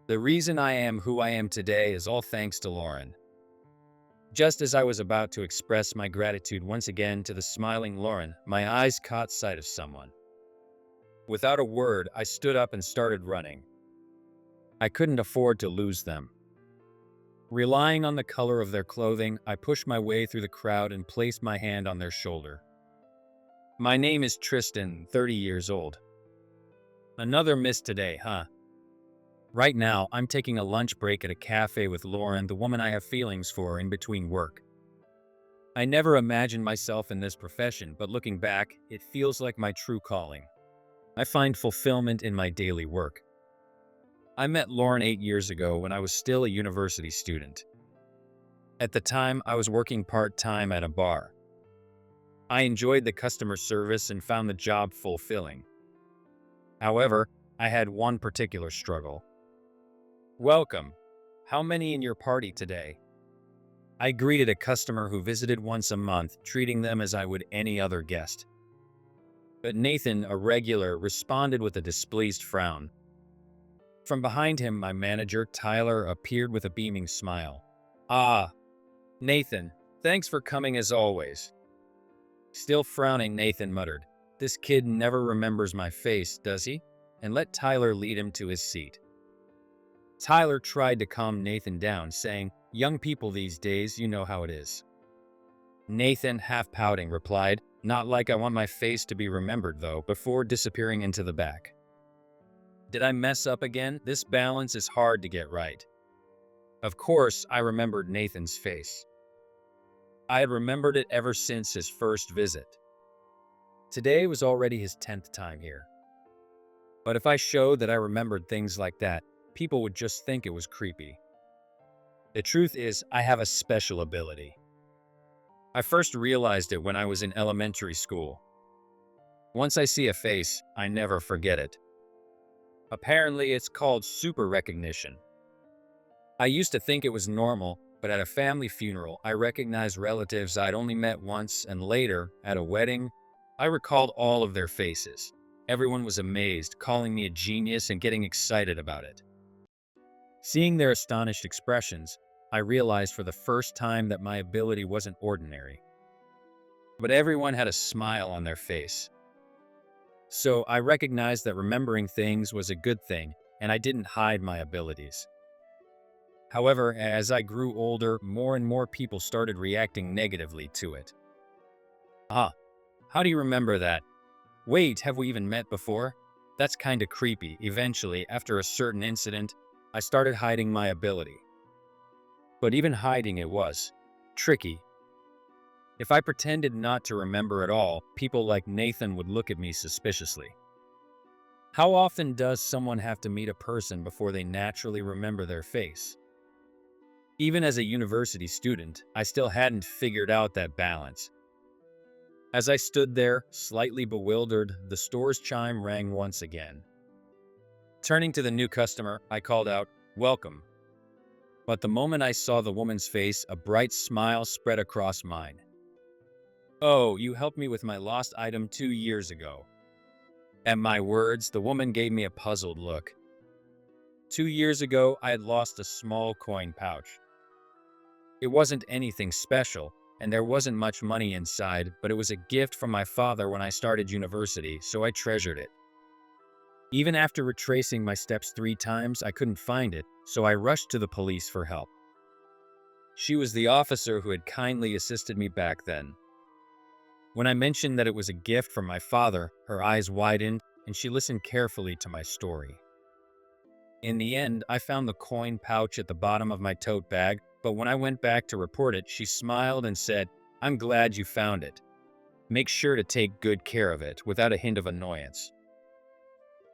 The reason I am who I am today is all thanks to Lauren. Just as I was about to express my gratitude once again to the smiling Lauren, my eyes caught sight of someone. Without a word, I stood up and started running. I couldn't afford to lose them. Relying on the color of their clothing, I pushed my way through the crowd and placed my hand on their shoulder. My name is Tristan, 30 years old. Another miss today, huh? Right now, I'm taking a lunch break at a cafe with Lauren, the woman I have feelings for, in between work. I never imagined myself in this profession, but looking back, it feels like my true calling. I find fulfillment in my daily work. I met Lauren 8 years ago when I was still a university student. At the time, I was working part-time at a bar. I enjoyed the customer service and found the job fulfilling. However, I had one particular struggle. Welcome. How many in your party today? I greeted a customer who visited once a month, treating them as I would any other guest. But Nathan, a regular, responded with a displeased frown. From behind him, my manager, Tyler, appeared with a beaming smile. Ah, Nathan, thanks for coming as always. Still frowning, Nathan muttered, "This kid never remembers my face, does he?" and let Tyler lead him to his seat. Tyler tried to calm Nathan down, saying, "Young people these days, you know how it is." Nathan, half pouting, replied, "Not like I want my face to be remembered, though," before disappearing into the back. Did I mess up again? This balance is hard to get right. Of course, I remembered Nathan's face. I had remembered it ever since his first visit. Today was already his 10th time here. But if I showed that I remembered things like that, people would just think it was creepy. The truth is, I have a special ability. I first realized it when I was in elementary school. Once I see a face, I never forget it. Apparently, it's called super recognition. I used to think it was normal, but at a family funeral, I recognized relatives I'd only met once, and later, at a wedding, I recalled all of their faces. Everyone was amazed, calling me a genius and getting excited about it. Seeing their astonished expressions, I realized for the first time that my ability wasn't ordinary. But everyone had a smile on their face. So I recognized that remembering things was a good thing, and I didn't hide my abilities. However, as I grew older, more and more people started reacting negatively to it. Ah, how do you remember that? Wait, have we even met before? That's kinda creepy. Eventually, after a certain incident, I started hiding my ability. But even hiding it was tricky. If I pretended not to remember at all, people like Nathan would look at me suspiciously. How often does someone have to meet a person before they naturally remember their face? Even as a university student, I still hadn't figured out that balance. As I stood there, slightly bewildered, the store's chime rang once again. Turning to the new customer, I called out, "Welcome." But the moment I saw the woman's face, a bright smile spread across mine. "Oh, you helped me with my lost item 2 years ago." At my words, the woman gave me a puzzled look. 2 years ago, I had lost a small coin pouch. It wasn't anything special, and there wasn't much money inside, but it was a gift from my father when I started university, so I treasured it. Even after retracing my steps 3 times, I couldn't find it, so I rushed to the police for help. She was the officer who had kindly assisted me back then. When I mentioned that it was a gift from my father, her eyes widened, and she listened carefully to my story. In the end, I found the coin pouch at the bottom of my tote bag, but when I went back to report it, she smiled and said, "I'm glad you found it. Make sure to take good care of it," without a hint of annoyance.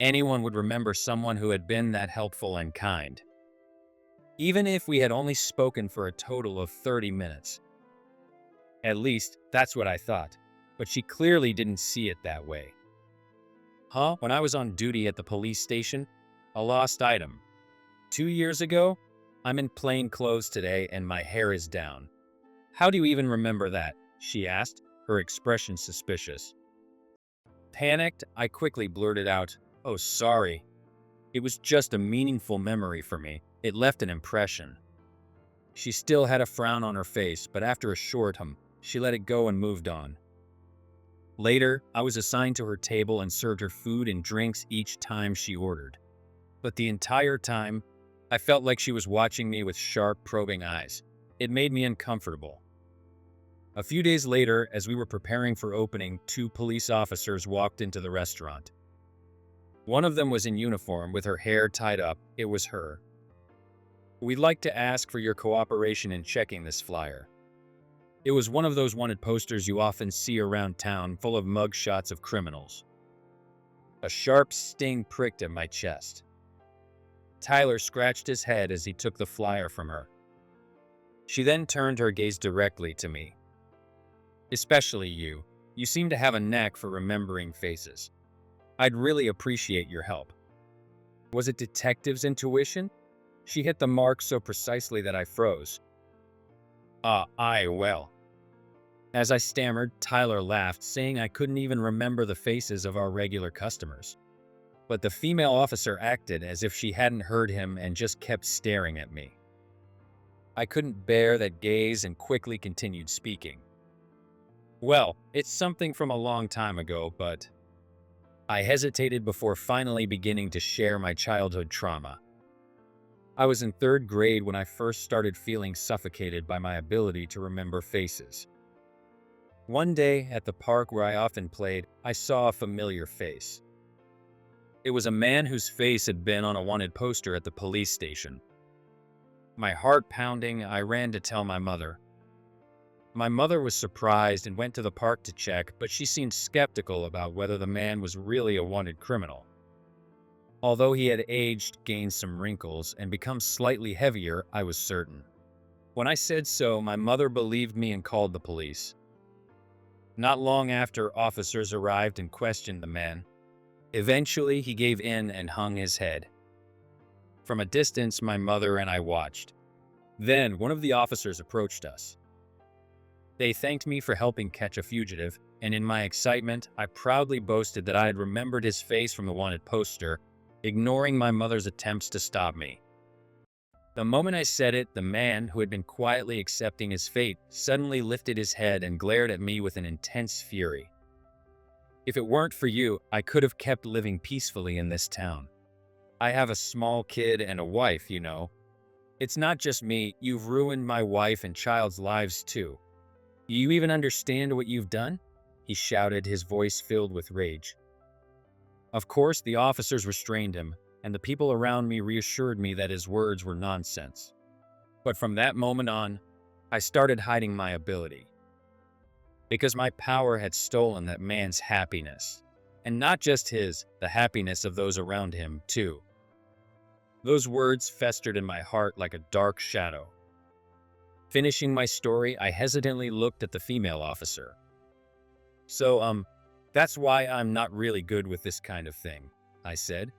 Anyone would remember someone who had been that helpful and kind. Even if we had only spoken for a total of 30 minutes. At least, that's what I thought, but she clearly didn't see it that way. Huh? When I was on duty at the police station? A lost item. 2 years ago? I'm in plain clothes today and my hair is down. How do you even remember that? She asked, her expression suspicious. Panicked, I quickly blurted out, "Oh, sorry." It was just a meaningful memory for me. It left an impression. She still had a frown on her face, but after a short she let it go and moved on. Later, I was assigned to her table and served her food and drinks each time she ordered. But the entire time, I felt like she was watching me with sharp, probing eyes. It made me uncomfortable. A few days later, as we were preparing for opening, 2 police officers walked into the restaurant. One of them was in uniform with her hair tied up. It was her. "We'd like to ask for your cooperation in checking this flyer." It was one of those wanted posters you often see around town, full of mugshots of criminals. A sharp sting pricked at my chest. Tyler scratched his head as he took the flyer from her. She then turned her gaze directly to me. "Especially you. You seem to have a knack for remembering faces. I'd really appreciate your help." Was it detective's intuition? She hit the mark so precisely that I froze. Well. As I stammered, Tyler laughed, saying I couldn't even remember the faces of our regular customers. But the female officer acted as if she hadn't heard him and just kept staring at me. I couldn't bear that gaze and quickly continued speaking. "Well, it's something from a long time ago, but..." I hesitated before finally beginning to share my childhood trauma. I was in 3rd grade when I first started feeling suffocated by my ability to remember faces. One day, at the park where I often played, I saw a familiar face. It was a man whose face had been on a wanted poster at the police station. My heart pounding, I ran to tell my mother. My mother was surprised and went to the park to check, but she seemed skeptical about whether the man was really a wanted criminal. Although he had aged, gained some wrinkles, and become slightly heavier, I was certain. When I said so, my mother believed me and called the police. Not long after, officers arrived and questioned the man. Eventually, he gave in and hung his head. From a distance, my mother and I watched. Then, one of the officers approached us. They thanked me for helping catch a fugitive, and in my excitement, I proudly boasted that I had remembered his face from the wanted poster, ignoring my mother's attempts to stop me. The moment I said it, the man, who had been quietly accepting his fate, suddenly lifted his head and glared at me with an intense fury. "If it weren't for you, I could have kept living peacefully in this town. I have a small kid and a wife, you know. It's not just me, you've ruined my wife and child's lives too. Do you even understand what you've done?" he shouted, his voice filled with rage. Of course, the officers restrained him, and the people around me reassured me that his words were nonsense. But from that moment on, I started hiding my ability. Because my power had stolen that man's happiness. And not just his, the happiness of those around him, too. Those words festered in my heart like a dark shadow. Finishing my story, I hesitantly looked at the female officer. "So, that's why I'm not really good with this kind of thing," I said.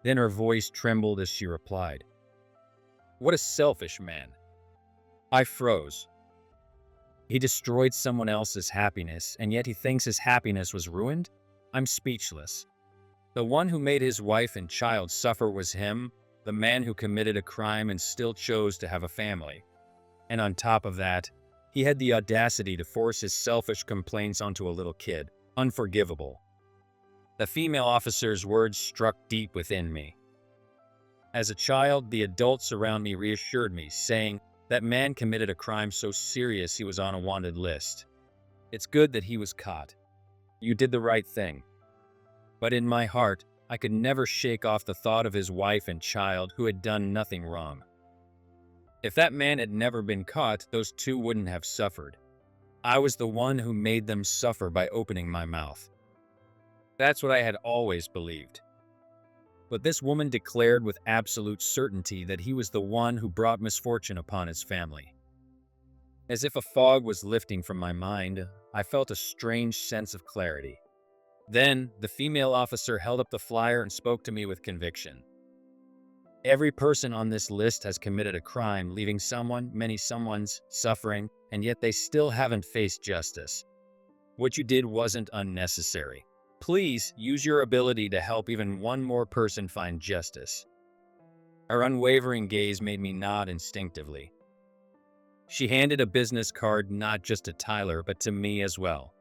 Then her voice trembled as she replied, "What a selfish man." I froze. He destroyed someone else's happiness, and yet he thinks his happiness was ruined? I'm speechless. The one who made his wife and child suffer was him, the man who committed a crime and still chose to have a family. And on top of that, he had the audacity to force his selfish complaints onto a little kid. Unforgivable. The female officer's words struck deep within me. As a child, the adults around me reassured me, saying, "That man committed a crime so serious he was on a wanted list. It's good that he was caught. You did the right thing." But in my heart, I could never shake off the thought of his wife and child who had done nothing wrong. If that man had never been caught, those two wouldn't have suffered. I was the one who made them suffer by opening my mouth. That's what I had always believed. But this woman declared with absolute certainty that he was the one who brought misfortune upon his family. As if a fog was lifting from my mind, I felt a strange sense of clarity. Then, the female officer held up the flyer and spoke to me with conviction. "Every person on this list has committed a crime, leaving someone, many someones, suffering, and yet they still haven't faced justice. What you did wasn't unnecessary. Please use your ability to help even one more person find justice." Her unwavering gaze made me nod instinctively. She handed a business card not just to Tyler, but to me as well.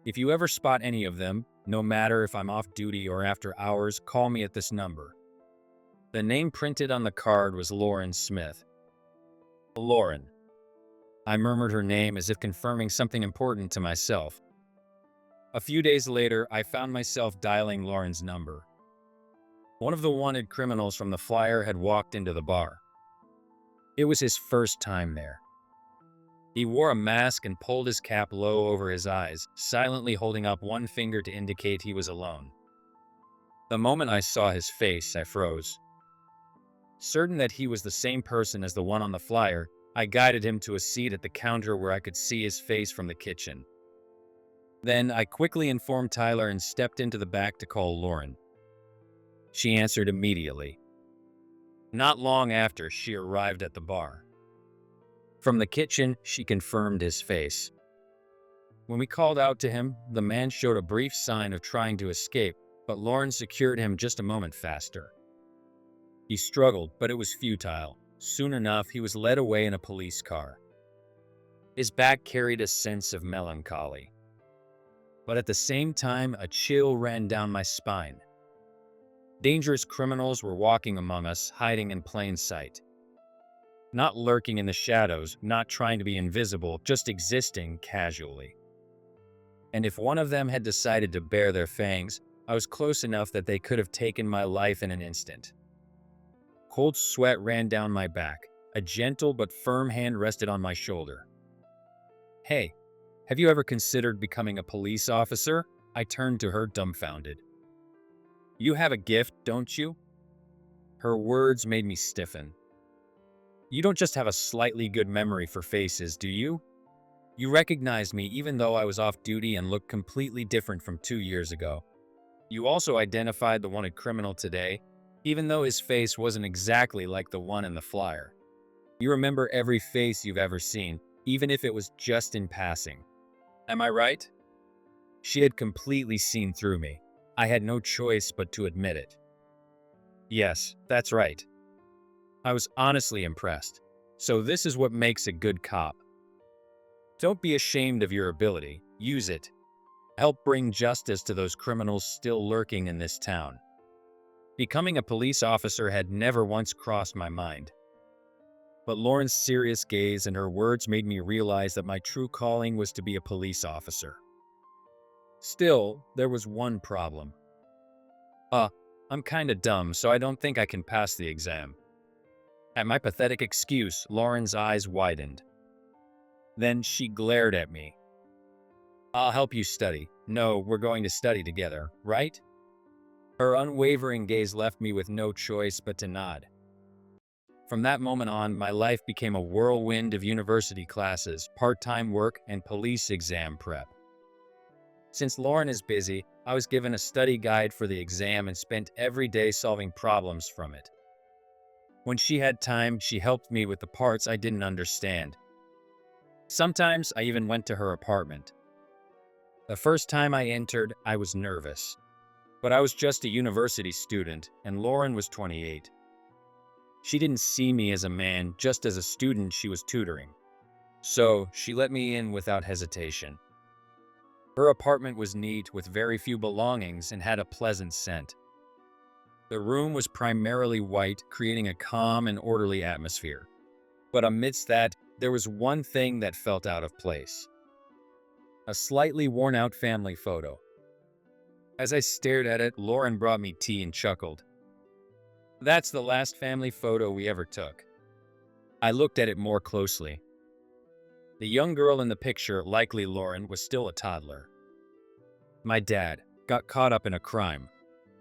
"If you ever spot any of them, no matter if I'm off duty or after hours, call me at this number." The name printed on the card was Lauren Smith. Lauren. I murmured her name as if confirming something important to myself. A few days later, I found myself dialing Lauren's number. One of the wanted criminals from the flyer had walked into the bar. It was his first time there. He wore a mask and pulled his cap low over his eyes, silently holding up one finger to indicate he was alone. The moment I saw his face, I froze. Certain that he was the same person as the one on the flyer, I guided him to a seat at the counter where I could see his face from the kitchen. Then I quickly informed Tyler and stepped into the back to call Lauren. She answered immediately. Not long after, she arrived at the bar. From the kitchen, she confirmed his face. When we called out to him, the man showed a brief sign of trying to escape, but Lauren secured him just a moment faster. He struggled, but it was futile. Soon enough, he was led away in a police car. His back carried a sense of melancholy. But at the same time, a chill ran down my spine. Dangerous criminals were walking among us, hiding in plain sight. Not lurking in the shadows, not trying to be invisible, just existing casually. And if one of them had decided to bare their fangs, I was close enough that they could have taken my life in an instant. Cold sweat ran down my back. A gentle but firm hand rested on my shoulder. "Hey, have you ever considered becoming a police officer?" I turned to her, dumbfounded. "You have a gift, don't you?" Her words made me stiffen. "You don't just have a slightly good memory for faces, do you? You recognized me even though I was off duty and looked completely different from 2 years ago. You also identified the wanted criminal today, even though his face wasn't exactly like the one in the flyer. You remember every face you've ever seen, even if it was just in passing. Am I right?" She had completely seen through me. I had no choice but to admit it. "Yes, that's right." I was honestly impressed. So this is what makes a good cop. Don't be ashamed of your ability. Use it. Help bring justice to those criminals still lurking in this town. Becoming a police officer had never once crossed my mind. But Lauren's serious gaze and her words made me realize that my true calling was to be a police officer. Still, there was one problem. I'm kinda dumb, so I don't think I can pass the exam." At my pathetic excuse, Lauren's eyes widened. Then she glared at me. "I'll help you study. No, we're going to study together, right?" Her unwavering gaze left me with no choice but to nod. From that moment on, my life became a whirlwind of university classes, part-time work, and police exam prep. Since Lauren is busy, I was given a study guide for the exam and spent every day solving problems from it. When she had time, she helped me with the parts I didn't understand. Sometimes I even went to her apartment. The first time I entered, I was nervous. But I was just a university student, and Lauren was 28. She didn't see me as a man, just as a student she was tutoring. So she let me in without hesitation. Her apartment was neat, with very few belongings, and had a pleasant scent. The room was primarily white, creating a calm and orderly atmosphere. But amidst that, there was one thing that felt out of place. A slightly worn-out family photo. As I stared at it, Lauren brought me tea and chuckled. "That's the last family photo we ever took." I looked at it more closely. The young girl in the picture, likely Lauren, was still a toddler. My dad got caught up in a crime.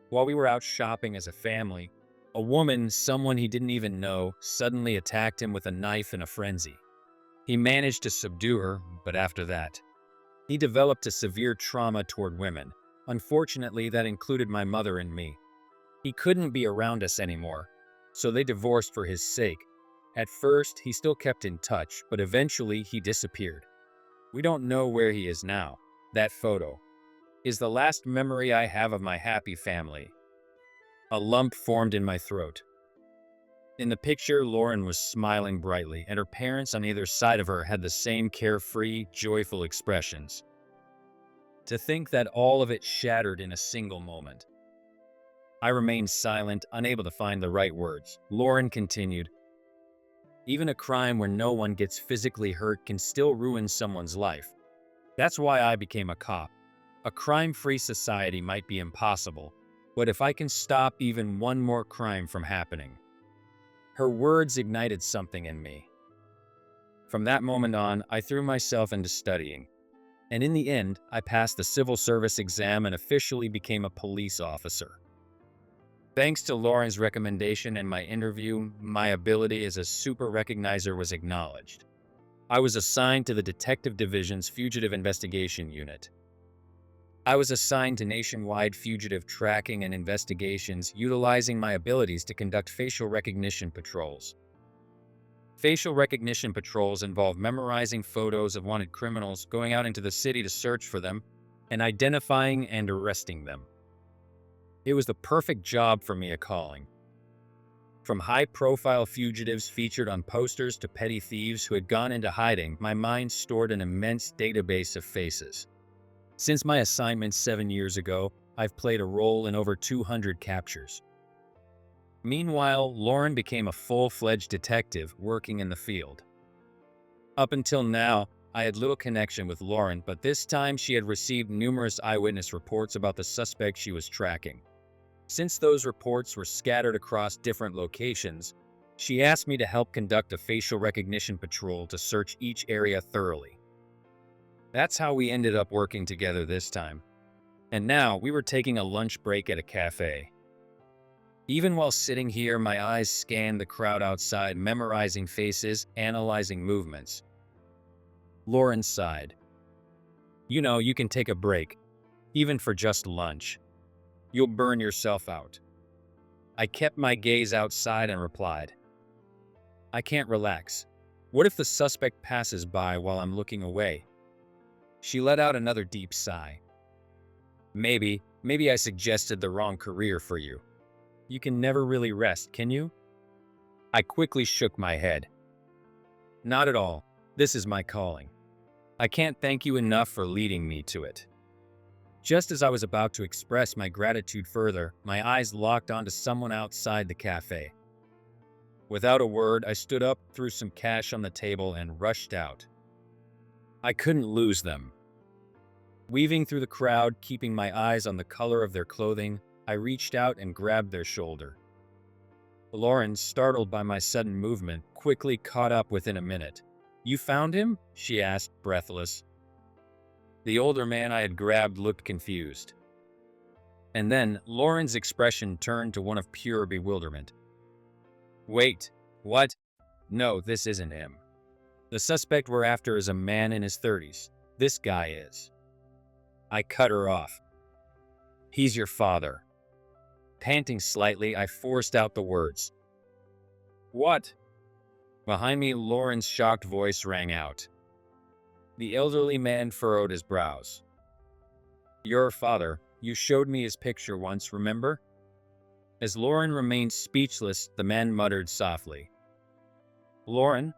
While we were out shopping as a family, a woman, someone he didn't even know, suddenly attacked him with a knife in a frenzy. He managed to subdue her, but after that, he developed a severe trauma toward women. Unfortunately, that included my mother and me. He couldn't be around us anymore, so they divorced for his sake. At first, he still kept in touch, but eventually he disappeared. We don't know where he is now. That photo. is the last memory I have of my happy family. A lump formed in my throat. In the picture, Lauren was smiling brightly, and her parents on either side of her had the same carefree, joyful expressions. To think that all of it shattered in a single moment. I remained silent, unable to find the right words. Lauren continued, "Even a crime where no one gets physically hurt can still ruin someone's life. That's why I became a cop. A crime-free society might be impossible, but if I can stop even one more crime from happening." Her words ignited something in me. From that moment on, I threw myself into studying. And in the end, I passed the civil service exam and officially became a police officer. Thanks to Lauren's recommendation and my interview, my ability as a super recognizer was acknowledged. I was assigned to the Detective Division's Fugitive Investigation Unit. I was assigned to nationwide fugitive tracking and investigations, utilizing my abilities to conduct facial recognition patrols. Facial recognition patrols involve memorizing photos of wanted criminals, going out into the city to search for them, and identifying and arresting them. It was the perfect job for me, a calling. From high-profile fugitives featured on posters to petty thieves who had gone into hiding, my mind stored an immense database of faces. Since my assignment 7 years ago, I've played a role in over 200 captures. Meanwhile, Lauren became a full-fledged detective working in the field. Up until now, I had little connection with Lauren, but this time she had received numerous eyewitness reports about the suspect she was tracking. Since those reports were scattered across different locations, she asked me to help conduct a facial recognition patrol to search each area thoroughly. That's how we ended up working together this time. And now we were taking a lunch break at a cafe. Even while sitting here, my eyes scanned the crowd outside, memorizing faces, analyzing movements. Lauren sighed. "You know, you can take a break, even for just lunch. You'll burn yourself out." I kept my gaze outside and replied, "I can't relax. What if the suspect passes by while I'm looking away?" She let out another deep sigh. Maybe I suggested the wrong career for you. You can never really rest, can you?" I quickly shook my head. "Not at all. This is my calling. I can't thank you enough for leading me to it." Just as I was about to express my gratitude further, my eyes locked onto someone outside the cafe. Without a word, I stood up, threw some cash on the table, and rushed out. I couldn't lose them. Weaving through the crowd, keeping my eyes on the color of their clothing, I reached out and grabbed their shoulder. Lauren, startled by my sudden movement, quickly caught up within a minute. "You found him?" she asked, breathless. The older man I had grabbed looked confused. And then, Lauren's expression turned to one of pure bewilderment. "Wait, what? No, this isn't him. The suspect we're after is a man in his 30s. This guy is." I cut her off. "He's your father." Panting slightly, I forced out the words. "What?" Behind me, Lauren's shocked voice rang out. The elderly man furrowed his brows. "Your father. You showed me his picture once, remember?" As Lauren remained speechless, the man muttered softly. Lauren,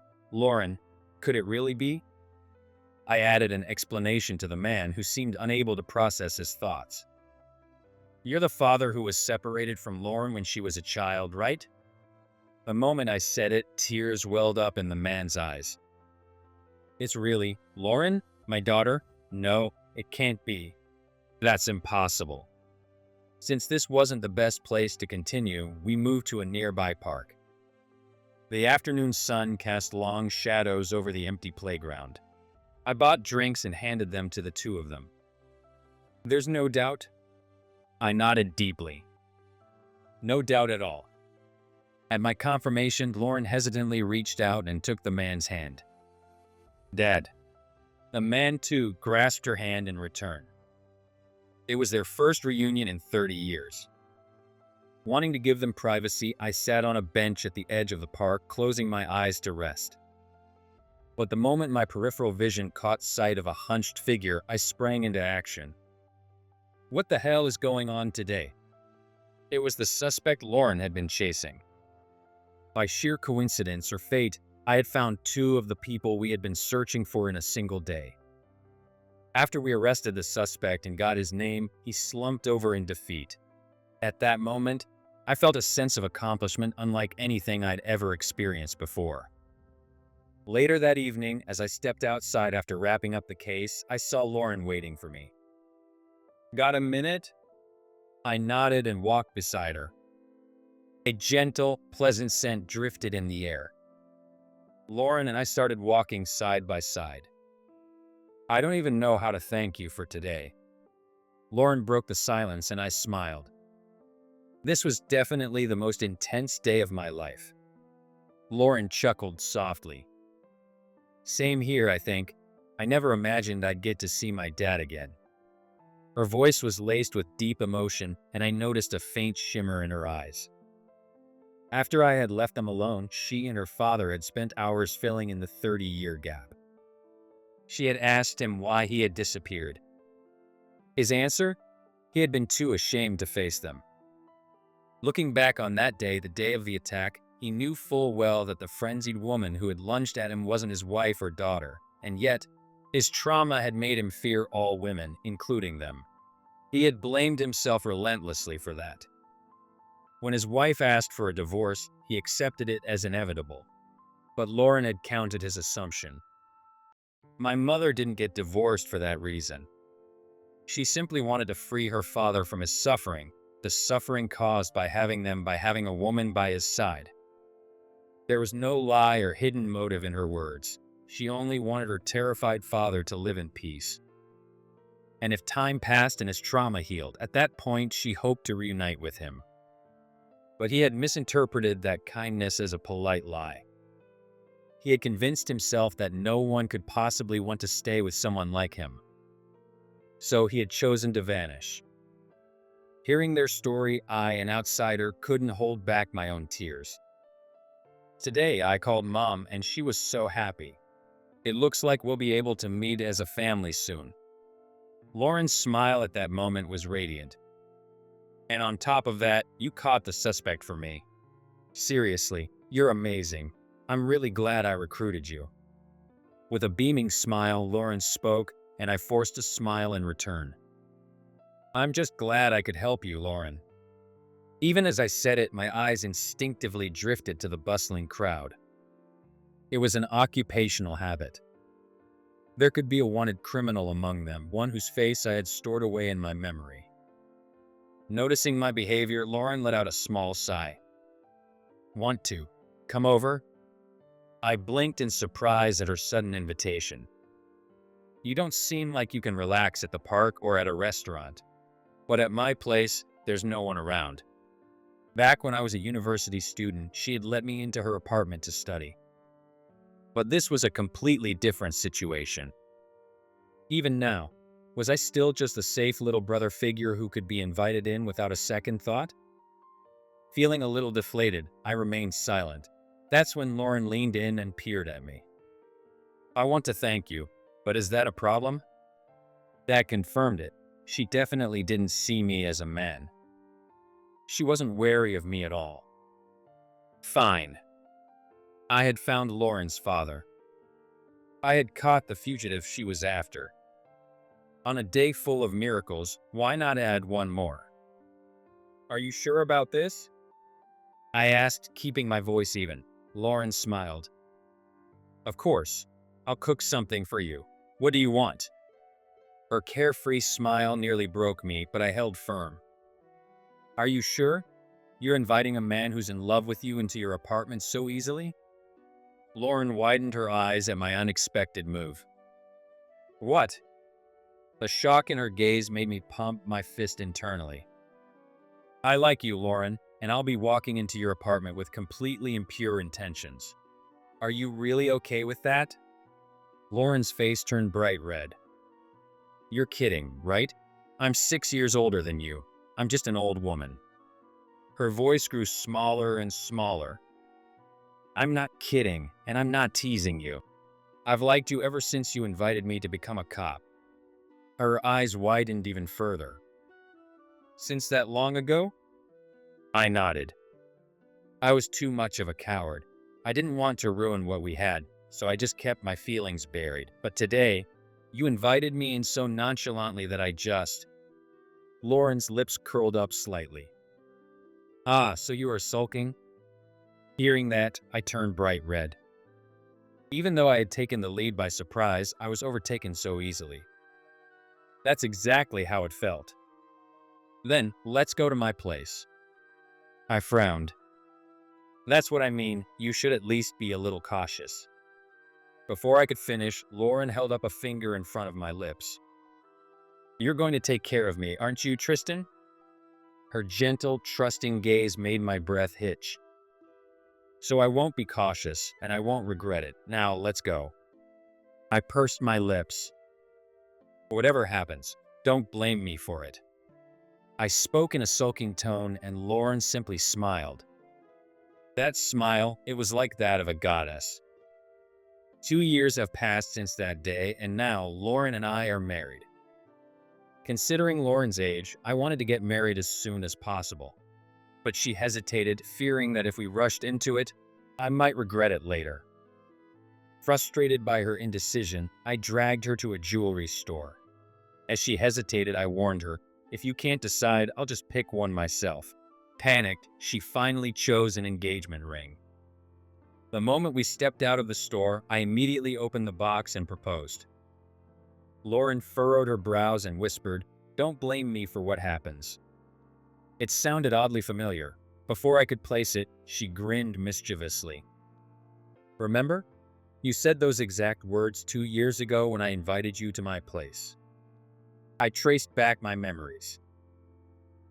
could it really be?" I added an explanation to the man, who seemed unable to process his thoughts. "You're the father who was separated from Lauren when she was a child, right?" The moment I said it, tears welled up in the man's eyes. "It's really Lauren, my daughter? No, it can't be. That's impossible." Since this wasn't the best place to continue, we moved to a nearby park. The afternoon sun cast long shadows over the empty playground. I bought drinks and handed them to the two of them. "There's no doubt?" I nodded deeply. "No doubt at all." At my confirmation, Lauren hesitantly reached out and took the man's hand. "Dad." The man, too, grasped her hand in return. It was their first reunion in 30 years. Wanting to give them privacy, I sat on a bench at the edge of the park, closing my eyes to rest. But the moment my peripheral vision caught sight of a hunched figure, I sprang into action. What the hell is going on today? It was the suspect Lauren had been chasing. By sheer coincidence or fate, I had found two of the people we had been searching for in a single day. After we arrested the suspect and got his name, he slumped over in defeat. At that moment, I felt a sense of accomplishment unlike anything I'd ever experienced before. Later that evening, as I stepped outside after wrapping up the case, I saw Lauren waiting for me. "Got a minute?" I nodded and walked beside her. A gentle, pleasant scent drifted in the air. Lauren and I started walking side by side. "I don't even know how to thank you for today." Lauren broke the silence and I smiled. This was definitely the most intense day of my life. Lauren chuckled softly. "Same here, I think. I never imagined I'd get to see my dad again." Her voice was laced with deep emotion, and I noticed a faint shimmer in her eyes. After I had left them alone, she and her father had spent hours filling in the 30-year gap. She had asked him why he had disappeared. His answer? He had been too ashamed to face them. Looking back on that day, the day of the attack, he knew full well that the frenzied woman who had lunged at him wasn't his wife or daughter, and yet, his trauma had made him fear all women, including them. He had blamed himself relentlessly for that. When his wife asked for a divorce, he accepted it as inevitable. But Lauren had countered his assumption. My mother didn't get divorced for that reason. She simply wanted to free her father from his suffering, the suffering caused by having a woman by his side. There was no lie or hidden motive in her words. She only wanted her terrified father to live in peace. And if time passed and his trauma healed, at that point she hoped to reunite with him. But he had misinterpreted that kindness as a polite lie. He had convinced himself that no one could possibly want to stay with someone like him. So he had chosen to vanish. Hearing their story, I, an outsider, couldn't hold back my own tears. Today, I called Mom, and she was so happy. It looks like we'll be able to meet as a family soon. Lauren's smile at that moment was radiant. And on top of that, you caught the suspect for me. Seriously, you're amazing. I'm really glad I recruited you. With a beaming smile, Lauren spoke, and I forced a smile in return. I'm just glad I could help you, Lauren. Even as I said it, my eyes instinctively drifted to the bustling crowd. It was an occupational habit. There could be a wanted criminal among them, one whose face I had stored away in my memory. Noticing my behavior, Lauren let out a small sigh. Want to come over? I blinked in surprise at her sudden invitation. You don't seem like you can relax at the park or at a restaurant. But at my place, there's no one around. Back when I was a university student, she had let me into her apartment to study. But this was a completely different situation. Even now, was I still just a safe little brother figure who could be invited in without a second thought? Feeling a little deflated, I remained silent. That's when Lauren leaned in and peered at me. I want to thank you, but is that a problem? That confirmed it. She definitely didn't see me as a man. She wasn't wary of me at all. Fine. I had found Lauren's father. I had caught the fugitive she was after. On a day full of miracles, why not add one more? Are you sure about this? I asked, keeping my voice even. Lauren smiled. Of course. I'll cook something for you. What do you want? Her carefree smile nearly broke me, but I held firm. Are you sure? You're inviting a man who's in love with you into your apartment so easily? Lauren widened her eyes at my unexpected move. What? The shock in her gaze made me pump my fist internally. I like you, Lauren, and I'll be walking into your apartment with completely impure intentions. Are you really okay with that? Lauren's face turned bright red. You're kidding, right? I'm 6 years older than you. I'm just an old woman. Her voice grew smaller and smaller. I'm not kidding, and I'm not teasing you. I've liked you ever since you invited me to become a cop. Her eyes widened even further. Since that long ago? I nodded. I was too much of a coward. I didn't want to ruin what we had, so I just kept my feelings buried. But today, you invited me in so nonchalantly that I just... Lauren's lips curled up slightly. Ah, so you are sulking? Hearing that, I turned bright red. Even though I had taken the lead by surprise, I was overtaken so easily. That's exactly how it felt. Then, let's go to my place. I frowned. That's what I mean, you should at least be a little cautious. Before I could finish, Lauren held up a finger in front of my lips. You're going to take care of me, aren't you, Tristan? Her gentle, trusting gaze made my breath hitch. So I won't be cautious, and I won't regret it. Now, let's go. I pursed my lips. Whatever happens, don't blame me for it. I spoke in a sulking tone, and Lauren simply smiled. That smile, it was like that of a goddess. 2 years have passed since that day, and now Lauren and I are married. Considering Lauren's age, I wanted to get married as soon as possible. But she hesitated, fearing that if we rushed into it, I might regret it later. Frustrated by her indecision, I dragged her to a jewelry store. As she hesitated, I warned her, if you can't decide, I'll just pick one myself. Panicked, she finally chose an engagement ring. The moment we stepped out of the store, I immediately opened the box and proposed. Lauren furrowed her brows and whispered, "Don't blame me for what happens." It sounded oddly familiar. Before I could place it, she grinned mischievously. Remember? You said those exact words 2 years ago when I invited you to my place. I traced back my memories.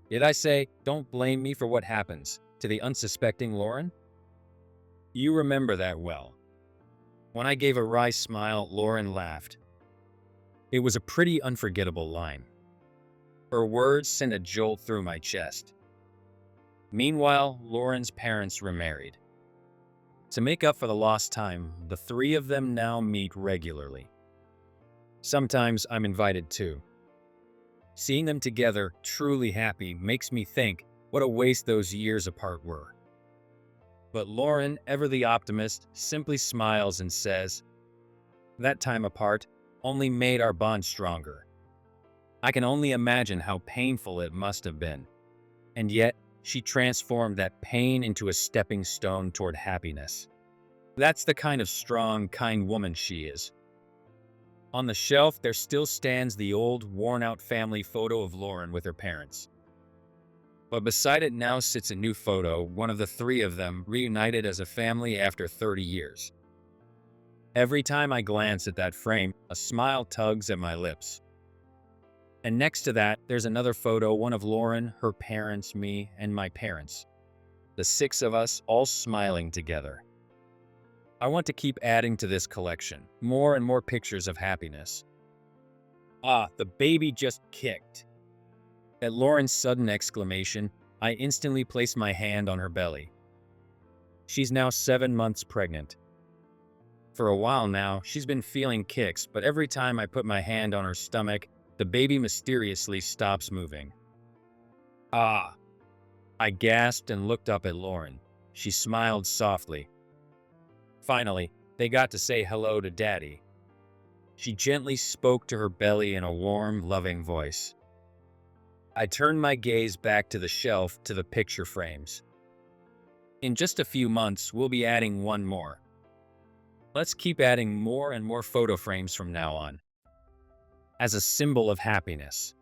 Did I say, "Don't blame me for what happens," to the unsuspecting Lauren? You remember that well. When I gave a wry smile, Lauren laughed. It was a pretty unforgettable line. Her words sent a jolt through my chest. Meanwhile, Lauren's parents remarried. To make up for the lost time, the three of them now meet regularly. Sometimes I'm invited too. Seeing them together, truly happy, makes me think what a waste those years apart were. But Lauren, ever the optimist, simply smiles and says, "That time apart only made our bond stronger." I can only imagine how painful it must have been. And yet, she transformed that pain into a stepping stone toward happiness. That's the kind of strong, kind woman she is. On the shelf, there still stands the old, worn-out family photo of Lauren with her parents. But beside it now sits a new photo, one of the three of them reunited as a family after 30 years. Every time I glance at that frame, a smile tugs at my lips. And next to that, there's another photo, one of Lauren, her parents, me, and my parents. The 6 of us all smiling together. I want to keep adding to this collection, more and more pictures of happiness. Ah, the baby just kicked. At Lauren's sudden exclamation, I instantly placed my hand on her belly. She's now 7 months pregnant. For a while now, she's been feeling kicks, but every time I put my hand on her stomach, the baby mysteriously stops moving. Ah! I gasped and looked up at Lauren. She smiled softly. Finally, they got to say hello to Daddy. She gently spoke to her belly in a warm, loving voice. I turned my gaze back to the shelf, to the picture frames. In just a few months, we'll be adding one more. Let's keep adding more and more photo frames from now on. As a symbol of happiness.